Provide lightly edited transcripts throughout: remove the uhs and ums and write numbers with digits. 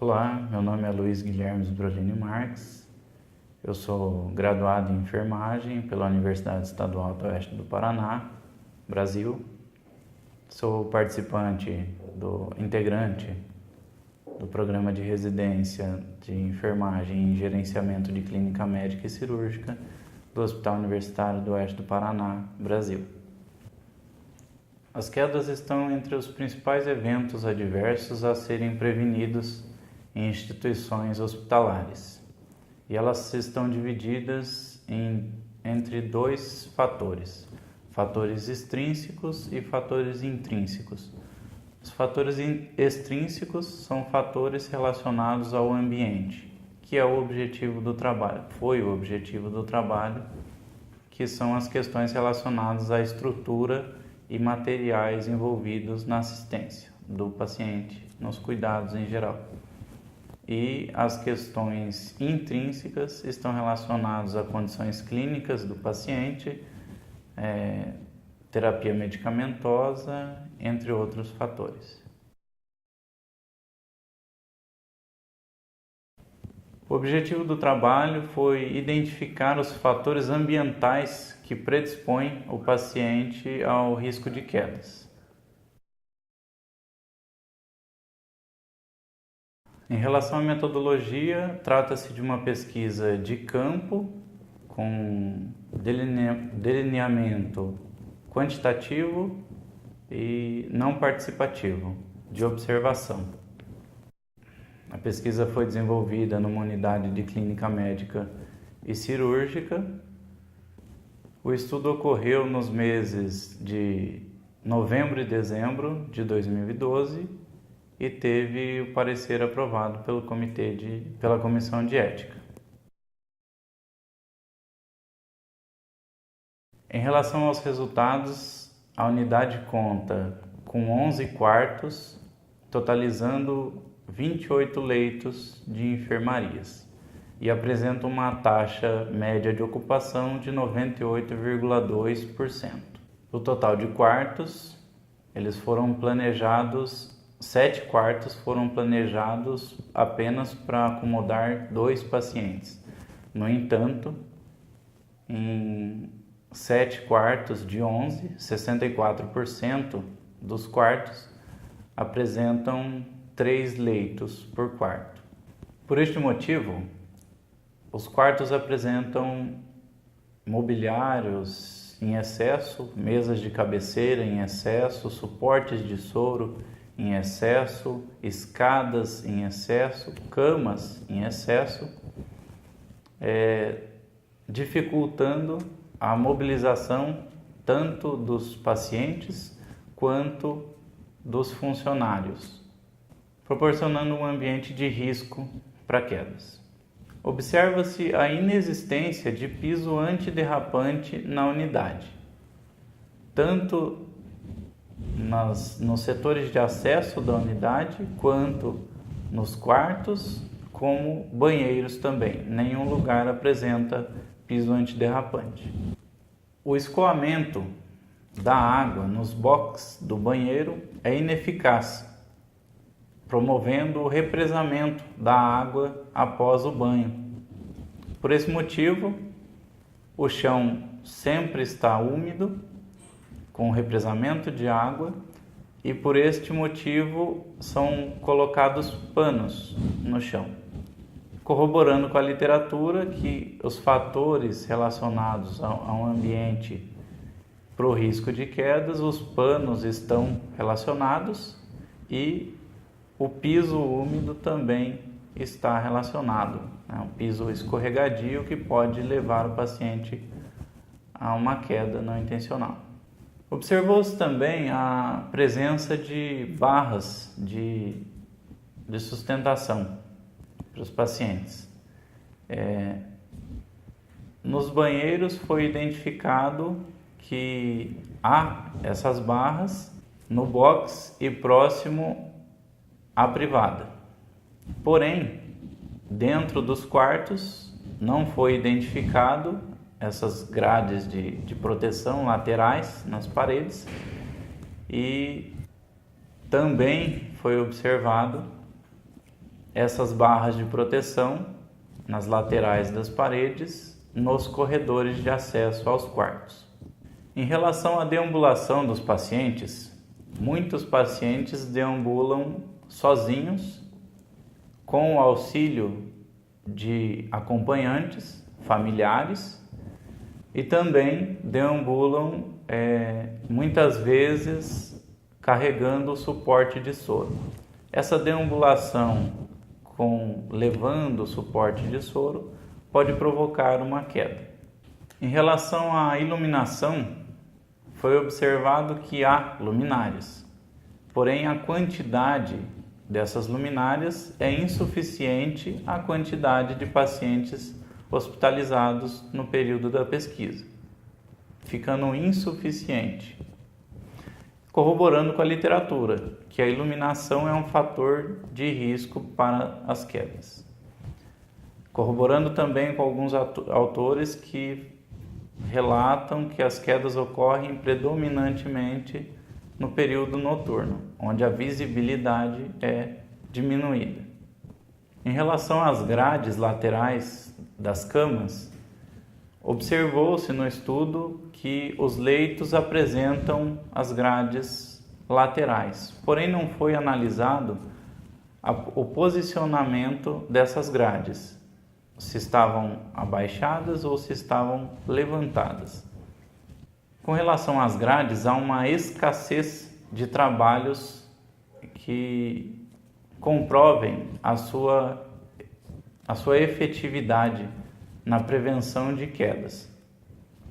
Olá, meu nome é Luiz Guilherme Sbrolini Marques, eu sou graduado em enfermagem pela Universidade Estadual do Oeste do Paraná, Brasil. Sou integrante do programa de residência de enfermagem e gerenciamento de clínica médica e cirúrgica do Hospital Universitário do Oeste do Paraná, Brasil. As quedas estão entre os principais eventos adversos a serem prevenidos em instituições hospitalares, e elas estão divididas entre dois fatores: fatores extrínsecos e fatores intrínsecos. Os fatores extrínsecos são fatores relacionados ao ambiente, que é o objetivo do trabalho, foi o objetivo do trabalho, que são as questões relacionadas à estrutura e materiais envolvidos na assistência do paciente, nos cuidados em geral. E as questões intrínsecas estão relacionadas a condições clínicas do paciente, terapia medicamentosa, entre outros fatores. O objetivo do trabalho foi identificar os fatores ambientais que predispõem o paciente ao risco de quedas. Em relação à metodologia, trata-se de uma pesquisa de campo com delineamento quantitativo e não participativo, de observação. A pesquisa foi desenvolvida numa unidade de clínica médica e cirúrgica. O estudo ocorreu nos meses de novembro e dezembro de 2012 e teve o parecer aprovado pela Comissão de Ética. Em relação aos resultados, a unidade conta com 11 quartos, totalizando 28 leitos de enfermarias, e apresenta uma taxa média de ocupação de 98,2%. O total de quartos, 7 quartos foram planejados apenas para acomodar 2 pacientes. No entanto, em 7 quartos de 11, 64% dos quartos apresentam 3 leitos por quarto. Por este motivo, os quartos apresentam mobiliários em excesso, mesas de cabeceira em excesso, suportes de soro em excesso, escadas em excesso, camas em excesso, dificultando a mobilização tanto dos pacientes quanto dos funcionários, proporcionando um ambiente de risco para quedas. Observa-se a inexistência de piso antiderrapante na unidade, tanto nos setores de acesso da unidade quanto nos quartos, como banheiros também. Nenhum lugar apresenta piso antiderrapante. O escoamento da água nos boxes do banheiro é ineficaz, promovendo o represamento da água após o banho. Por esse motivo, o chão sempre está úmido, com represamento de água, e por este motivo são colocados panos no chão, corroborando com a literatura que os fatores relacionados ao ambiente para o risco de quedas, os panos estão relacionados e o piso úmido também está relacionado, o piso escorregadio, que pode levar o paciente a uma queda não intencional. Observou-se também a presença de barras de sustentação para os pacientes. Nos banheiros foi identificado que há essas barras no box e próximo à privada. Porém, dentro dos quartos não foi identificado essas grades de proteção laterais nas paredes, e também foi observado essas barras de proteção nas laterais das paredes, nos corredores de acesso aos quartos. Em relação à deambulação dos pacientes, muitos pacientes deambulam sozinhos, com o auxílio de acompanhantes, familiares, e também deambulam muitas vezes carregando o suporte de soro. Essa deambulação levando o suporte de soro pode provocar uma queda. Em relação à iluminação, foi observado que há luminárias, porém a quantidade dessas luminárias é insuficiente à quantidade de pacientes hospitalizados no período da pesquisa, ficando insuficiente, corroborando com a literatura que a iluminação é um fator de risco para as quedas. Corroborando também com alguns autores que relatam que as quedas ocorrem predominantemente no período noturno, onde a visibilidade é diminuída. Em relação às grades laterais das camas, observou-se no estudo que os leitos apresentam as grades laterais, porém não foi analisado o posicionamento dessas grades, se estavam abaixadas ou se estavam levantadas. Com relação às grades, há uma escassez de trabalhos que comprovem a sua efetividade na prevenção de quedas.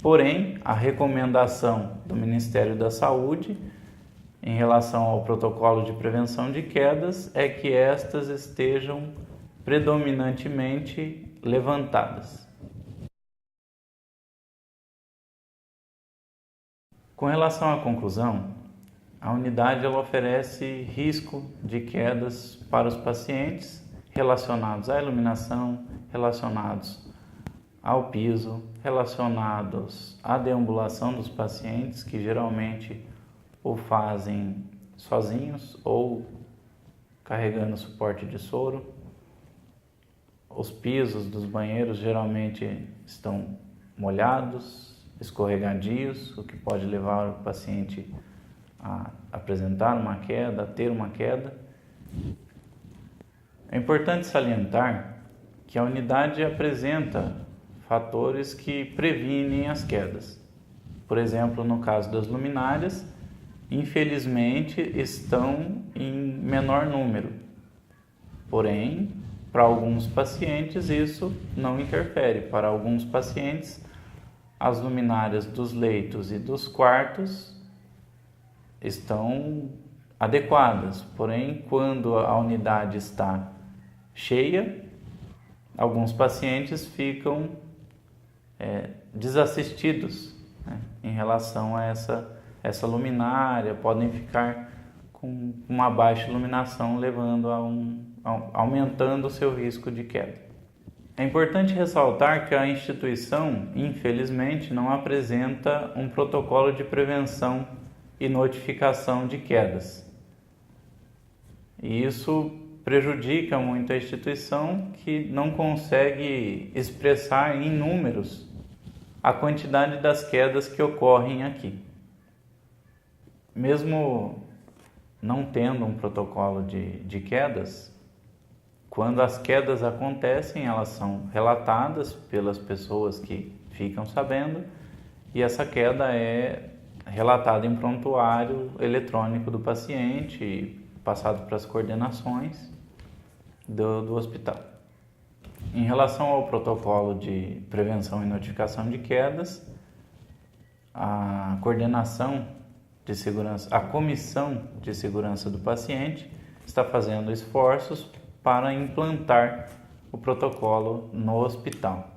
Porém, a recomendação do Ministério da Saúde em relação ao protocolo de prevenção de quedas é que estas estejam predominantemente levantadas. Com relação à conclusão, a unidade ela oferece risco de quedas para os pacientes relacionados à iluminação, relacionados ao piso, relacionados à deambulação dos pacientes, que geralmente o fazem sozinhos ou carregando suporte de soro. Os pisos dos banheiros geralmente estão molhados, escorregadios, o que pode levar o paciente a apresentar uma queda, a ter uma queda. É importante salientar que a unidade apresenta fatores que previnem as quedas. Por exemplo, no caso das luminárias, infelizmente estão em menor número. Porém, para alguns pacientes isso não interfere. Para alguns pacientes, as luminárias dos leitos e dos quartos estão adequadas. Porém, quando a unidade está cheia, alguns pacientes ficam desassistidos, né, em relação a essa luminária, podem ficar com uma baixa iluminação, levando aumentando o seu risco de queda. É importante ressaltar que a instituição, infelizmente, não apresenta um protocolo de prevenção e notificação de quedas. E isso prejudica muito a instituição, que não consegue expressar em números a quantidade das quedas que ocorrem aqui. Mesmo não tendo um protocolo de quedas, quando as quedas acontecem, elas são relatadas pelas pessoas que ficam sabendo, e essa queda é relatada em prontuário eletrônico do paciente, passado para as coordenações do hospital. Em relação ao protocolo de prevenção e notificação de quedas, a coordenação de segurança, a comissão de segurança do paciente está fazendo esforços para implantar o protocolo no hospital.